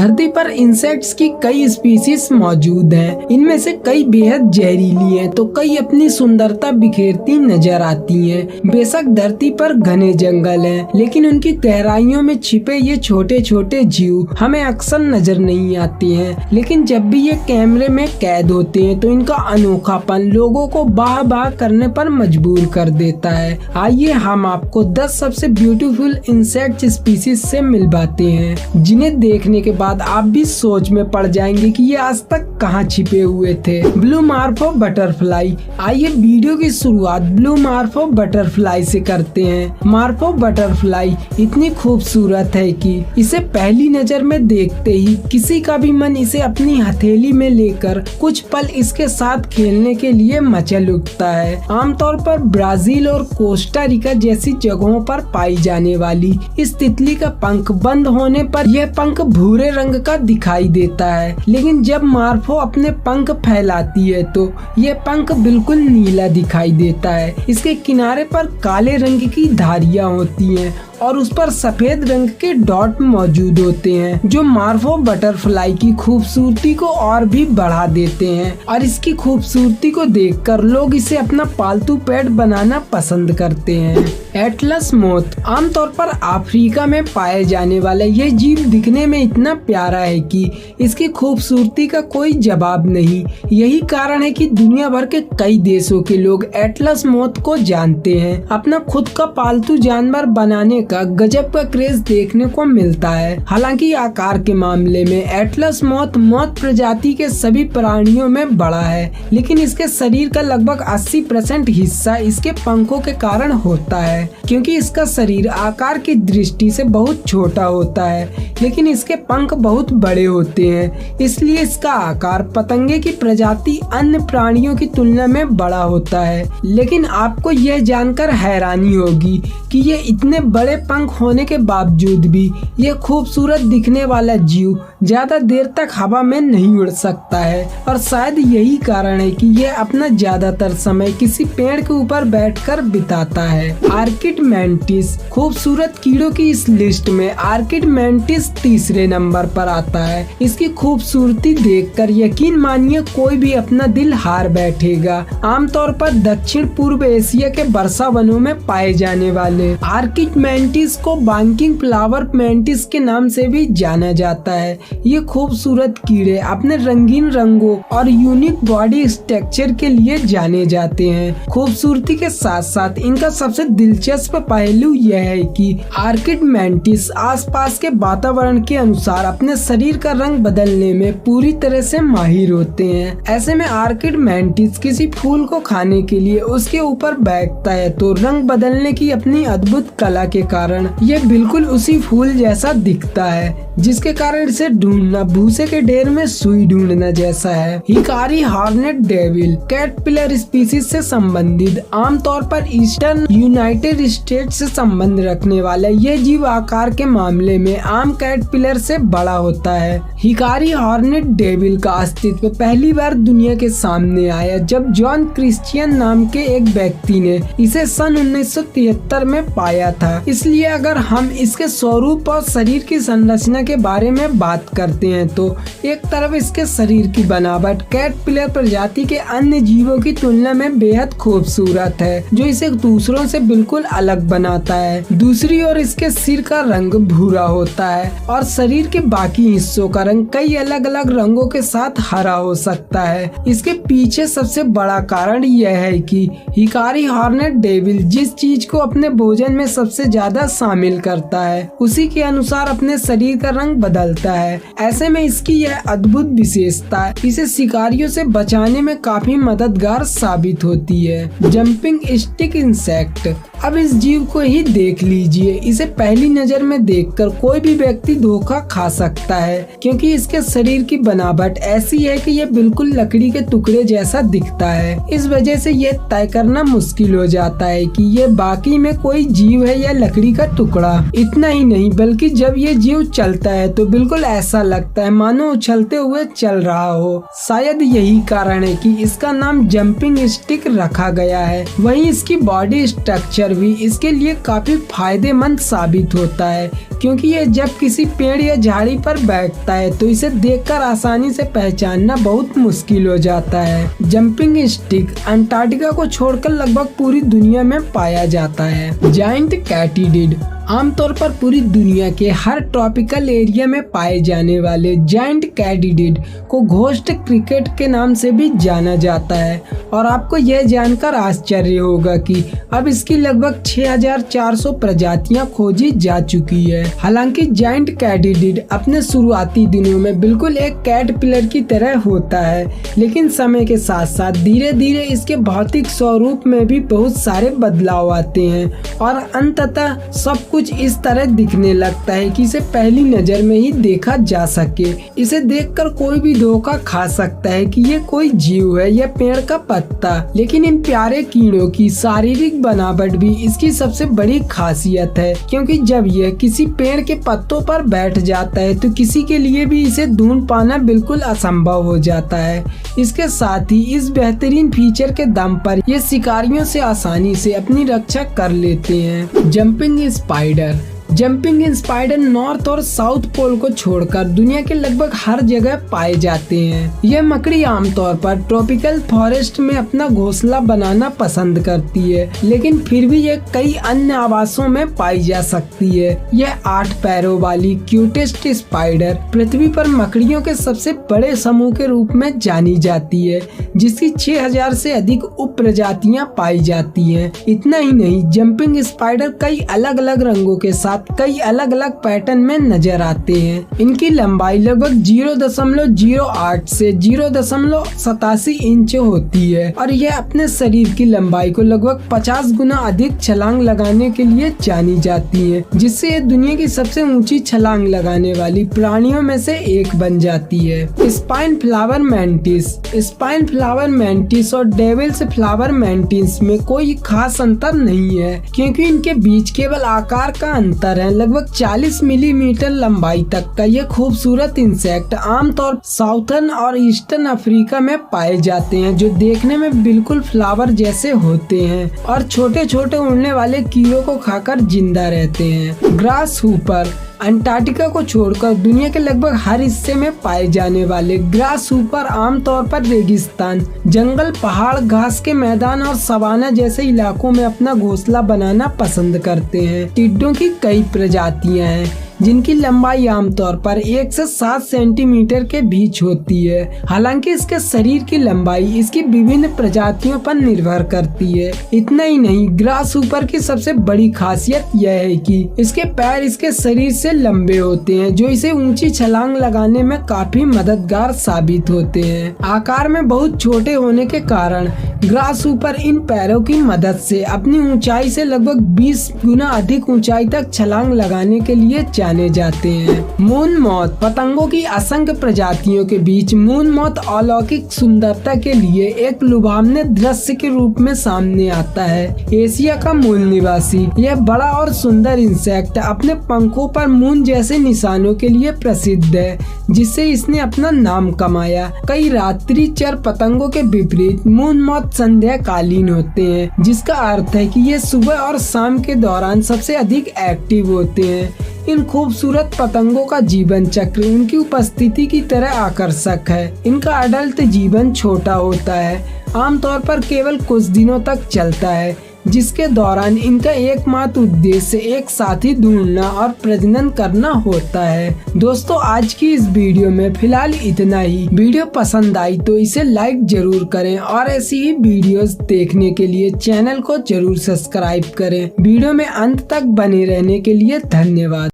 धरती पर इंसेक्ट्स की कई स्पीसीज मौजूद हैं। इनमें से कई बेहद जहरीली हैं तो कई अपनी सुंदरता बिखेरती नजर आती हैं। बेशक धरती पर घने जंगल हैं, लेकिन उनकी गहराइयों में छिपे ये छोटे छोटे जीव हमें अक्सर नजर नहीं आते हैं। लेकिन जब भी ये कैमरे में कैद होते हैं तो इनका अनोखापन लोगों को बाह बाह करने पर मजबूर कर देता है। आइए हम आपको 10 सबसे ब्यूटीफुल इंसेक्ट स्पीसीज से मिलवाते हैं, जिन्हें देखने के बाद आप भी सोच में पड़ जाएंगे कि ये आज तक कहाँ छिपे हुए थे। Blue मार्फो butterfly. आइए वीडियो की शुरुआत ब्लू मार्फो बटरफ्लाई से करते हैं। मार्फो बटरफ्लाई इतनी खूबसूरत है कि इसे पहली नजर में देखते ही किसी का भी मन इसे अपनी हथेली में लेकर कुछ पल इसके साथ खेलने के लिए मचल उठता है। आमतौर पर ब्राजील और कोस्टा रिका जैसी जगहों पर पाई जाने वाली इस तितली का पंख बंद होने पर यह पंख भूरे रंग का दिखाई देता है, लेकिन जब मार्फो अपने पंख फैलाती है तो यह पंख बिल्कुल नीला दिखाई देता है। इसके किनारे पर काले रंग की धारियां होती हैं और उस पर सफेद रंग के डॉट मौजूद होते हैं, जो मार्फो बटरफ्लाई की खूबसूरती को और भी बढ़ा देते हैं। और इसकी खूबसूरती को देखकर लोग इसे अपना पालतू पेट बनाना पसंद करते हैं। Atlas moth. आमतौर पर अफ्रीका में पाए जाने वाला यह जीव दिखने में इतना प्यारा है कि इसकी खूबसूरती का कोई जवाब नहीं। यही कारण है कि दुनिया भर के कई देशों के लोग एटलस मोथ को जानते हैं। अपना खुद का पालतू जानवर बनाने का गजब का क्रेज देखने को मिलता है। हालांकि आकार के मामले में एटलस मोथ प्रजाति के सभी प्राणियों में बड़ा है, लेकिन इसके शरीर का लगभग 80% हिस्सा इसके पंखों के कारण होता है। क्योंकि इसका शरीर आकार की दृष्टि से बहुत छोटा होता है, लेकिन इसके पंख बहुत बड़े होते हैं, इसलिए इसका आकार पतंगे की प्रजाति अन्य प्राणियों की तुलना में बड़ा होता है। लेकिन आपको यह जानकर हैरानी होगी कि ये इतने बड़े पंख होने के बावजूद भी यह खूबसूरत दिखने वाला जीव ज्यादा देर तक हवा में नहीं उड़ सकता है, और शायद यही कारण है कि यह अपना ज्यादातर समय किसी पेड़ के ऊपर बैठकर बिताता है। Orchid mantis. खूबसूरत कीड़ों की इस लिस्ट में आर्किड मैंटिस तीसरे नंबर पर आता है। इसकी खूबसूरती देखकर यकीन मानिए कोई भी अपना दिल हार बैठेगा। आमतौर पर दक्षिण पूर्व एशिया के वर्षा वनों में पाए जाने वाले आर्किड मैंटिस को बांकिंग फ्लावर मैंटिस के नाम से भी जाना जाता है। ये खूबसूरत कीड़े अपने रंगीन रंगों और यूनिक बॉडी स्ट्रक्चर के लिए जाने जाते हैं। खूबसूरती के साथ साथ इनका सबसे दिलचस्प पहलू यह है कि आर्किड मैंटिस आसपास के वातावरण के अनुसार अपने शरीर का रंग बदलने में पूरी तरह से माहिर होते हैं। ऐसे में आर्किड मैंटिस किसी फूल को खाने के लिए उसके ऊपर बैठता है तो रंग बदलने की अपनी अद्भुत कला के कारण यह बिल्कुल उसी फूल जैसा दिखता है, जिसके कारण इसे ढूंढना भूसे के ढेर में सुई ढूंढना जैसा है। Hikari hornet devil. Caterpillar species से संबंधित आमतौर पर ईस्टर्न यूनाइटेड स्टेट्स से संबंध रखने वाला यह जीव आकार के मामले में आम कैटरपिलर से बड़ा होता है। हिकारी हॉर्नेट डेविल का अस्तित्व पहली बार दुनिया के सामने आया जब जॉन क्रिश्चियन नाम के एक व्यक्ति ने इसे सन 1973 में पाया था। इसलिए अगर हम इसके स्वरूप और शरीर की संरचना के बारे में बात करते हैं तो एक तरफ इसके शरीर की बनावट कैटरपिलर प्रजाति के अन्य जीवों की तुलना में बेहद खूबसूरत है, जो इसे दूसरों से बिल्कुल अलग बनाता है। दूसरी ओर इसके सिर का रंग भूरा होता है और शरीर के बाकी हिस्सों का रंग कई अलग अलग रंगों के साथ हरा हो सकता है। इसके पीछे सबसे बड़ा कारण यह है कि हिकारी हॉर्नेट डेविल जिस चीज को अपने भोजन में सबसे ज्यादा शामिल करता है उसी के अनुसार अपने शरीर का रंग बदलता है। ऐसे में इसकी यह अद्भुत विशेषता इसे शिकारियों से बचाने में काफी मददगार साबित होती है। Jumping stick insect. अब इस जीव को ही देख लीजिए। इसे पहली नजर में देखकर कोई भी व्यक्ति धोखा खा सकता है, क्योंकि इसके शरीर की बनावट ऐसी है कि यह बिल्कुल लकड़ी के टुकड़े जैसा दिखता है। इस वजह से यह तय करना मुश्किल हो जाता है कि यह बाकी में कोई जीव है या लकड़ी का टुकड़ा। इतना ही नहीं बल्कि जब ये जीव चलता है तो बिल्कुल ऐसा लगता है मानो उछलते हुए चल रहा हो। शायद यही कारण है कि इसका नाम जंपिंग स्टिक रखा गया है। वहीं इसकी बॉडी स्ट्रक्चर भी इसके लिए काफी फायदेमंद साबित होता है, क्योंकि ये जब किसी पेड़ या झाड़ी पर बैठता है तो इसे देखकर आसानी से पहचानना बहुत मुश्किल हो जाता है। जंपिंग स्टिक अंटार्कटिका को छोड़कर लगभग पूरी दुनिया में पाया जाता है। जायंट कैटिडिड आमतौर पर पूरी दुनिया के हर ट्रॉपिकल एरिया में पाए जाने वाले जायंट कैटिडिड को घोस्ट क्रिकेट के नाम से भी जाना जाता है। और आपको यह जानकर आश्चर्य होगा कि अब इसकी लगभग 6400 प्रजातियां खोजी जा चुकी है। हालांकि जायंट कैटिडिड अपने शुरुआती दिनों में बिल्कुल एक कैटरपिलर की तरह होता है, लेकिन समय के साथ साथ धीरे धीरे इसके भौतिक स्वरूप में भी बहुत सारे बदलाव आते हैं और अंततः सब कुछ इस तरह दिखने लगता है कि इसे पहली नजर में ही देखा जा सके। इसे देखकर कोई भी धोखा खा सकता है कि ये कोई जीव है या पेड़ का पत्ता, लेकिन इन प्यारे कीड़ों की शारीरिक बनावट भी इसकी सबसे बड़ी खासियत है, क्योंकि जब यह किसी पेड़ के पत्तों पर बैठ जाता है तो किसी के लिए भी इसे ढूंढ पाना बिल्कुल असंभव हो जाता है। इसके साथ ही इस बेहतरीन फीचर के दम पर ये शिकारियों से आसानी से अपनी रक्षा कर लेते हैं। जंपिंग स्पाइडर नॉर्थ और साउथ पोल को छोड़कर दुनिया के लगभग हर जगह पाए जाते हैं। यह मकड़ी आमतौर पर ट्रॉपिकल फॉरेस्ट में अपना घोंसला बनाना पसंद करती है, लेकिन फिर भी यह कई अन्य आवासों में पाई जा सकती है। यह 8 पैरों वाली क्यूटेस्ट स्पाइडर पृथ्वी पर मकड़ियों के सबसे बड़े समूह के रूप में जानी जाती है, जिसकी 6000 से अधिक उप प्रजातियां पाई जाती हैं। इतना ही नहीं, जंपिंग स्पाइडर कई अलग अलग रंगों के साथ कई अलग अलग पैटर्न में नजर आते हैं। इनकी लंबाई लगभग 0.08 से 0.87 इंच होती है और यह अपने शरीर की लंबाई को लगभग 50 गुना अधिक छलांग लगाने के लिए जानी जाती है, जिससे ये दुनिया की सबसे ऊंची छलांग लगाने वाली प्राणियों में से एक बन जाती है। स्पाइन फ्लावर मैंटिस और डेविल्स फ्लावर मैंटिस में कोई खास अंतर नहीं है, क्योंकि इनके बीच केवल आकार का अंतर है। लगभग 40 मिलीमीटर लंबाई तक का ये खूबसूरत इंसेक्ट आमतौर साउथर्न और ईस्टर्न अफ्रीका में पाए जाते हैं, जो देखने में बिल्कुल फ्लावर जैसे होते हैं और छोटे छोटे उड़ने वाले कीड़ों को खाकर जिंदा रहते हैं। ग्रास हूपर अंटार्कटिका को छोड़कर दुनिया के लगभग हर हिस्से में पाए जाने वाले ग्रास हूपर आमतौर पर रेगिस्तान, जंगल, पहाड़, घास के मैदान और सवाना जैसे इलाकों में अपना घोंसला बनाना पसंद करते हैं। टिड्डों की कई प्रजातियां हैं जिनकी लंबाई आमतौर पर 1 से 7 सेंटीमीटर के बीच होती है। हालांकि इसके शरीर की लंबाई इसकी विभिन्न प्रजातियों पर निर्भर करती है। इतना ही नहीं, ग्रास हूपर की सबसे बड़ी खासियत यह है कि इसके पैर इसके शरीर से लंबे होते हैं, जो इसे ऊंची छलांग लगाने में काफी मददगार साबित होते हैं। आकार में बहुत छोटे होने के कारण ग्रास हूपर इन पैरों की मदद से अपनी ऊंचाई से लगभग 20 गुना अधिक ऊंचाई तक छलांग लगाने के लिए जाने जाते हैं। मून मॉथ पतंगों की असंख्य प्रजातियों के बीच मून मॉथ अलौकिक सुंदरता के लिए एक लुभावने दृश्य के रूप में सामने आता है। एशिया का मूल निवासी यह बड़ा और सुंदर इंसेक्ट अपने पंखों पर मून जैसे निशानों के लिए प्रसिद्ध है, जिससे इसने अपना नाम कमाया। कई रात्रिचर पतंगों के विपरीत मून मॉथ संध्याकालीन होते हैं, जिसका अर्थ है कि ये सुबह और शाम के दौरान सबसे अधिक एक्टिव होते हैं। इन खूबसूरत पतंगों का जीवन चक्र उनकी उपस्थिति की तरह आकर्षक है। इनका अडल्ट जीवन छोटा होता है, आमतौर पर केवल कुछ दिनों तक चलता है, जिसके दौरान इनका एकमात्र उद्देश्य एक साथी ढूंढना और प्रजनन करना होता है। दोस्तों, आज की इस वीडियो में फिलहाल इतना ही। वीडियो पसंद आई तो इसे लाइक जरूर करें और ऐसी ही वीडियोस देखने के लिए चैनल को जरूर सब्सक्राइब करें। वीडियो में अंत तक बने रहने के लिए धन्यवाद।